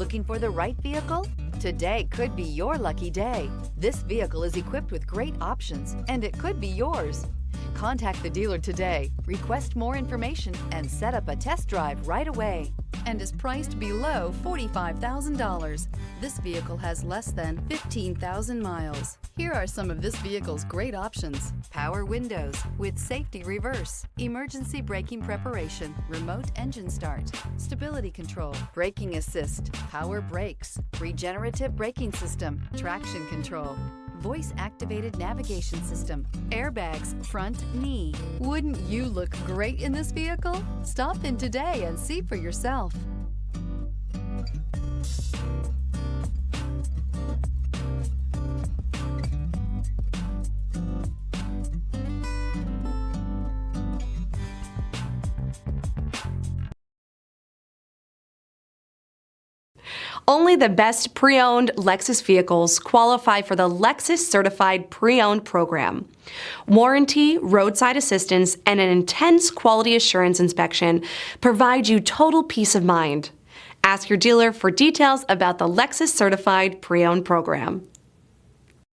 Looking for the right vehicle? Today could be your lucky day. This vehicle is equipped with great options, and it could be yours. Contact the dealer today, request more information, and set up a test drive right away. And is priced below $45,000. This vehicle has less than 15,000 miles. Here are some of this vehicle's great options: power windows with safety reverse, emergency braking preparation, remote engine start, stability control, braking assist, power brakes, regenerative braking system, traction control, voice-activated navigation system, airbags, front knee. Wouldn't you look great in this vehicle? Stop in today and see for yourself. Only the best pre-owned Lexus vehicles qualify for the Lexus Certified Pre-Owned program. Warranty, roadside assistance, and an intense quality assurance inspection provide you total peace of mind. Ask your dealer for details about the Lexus Certified Pre-Owned program.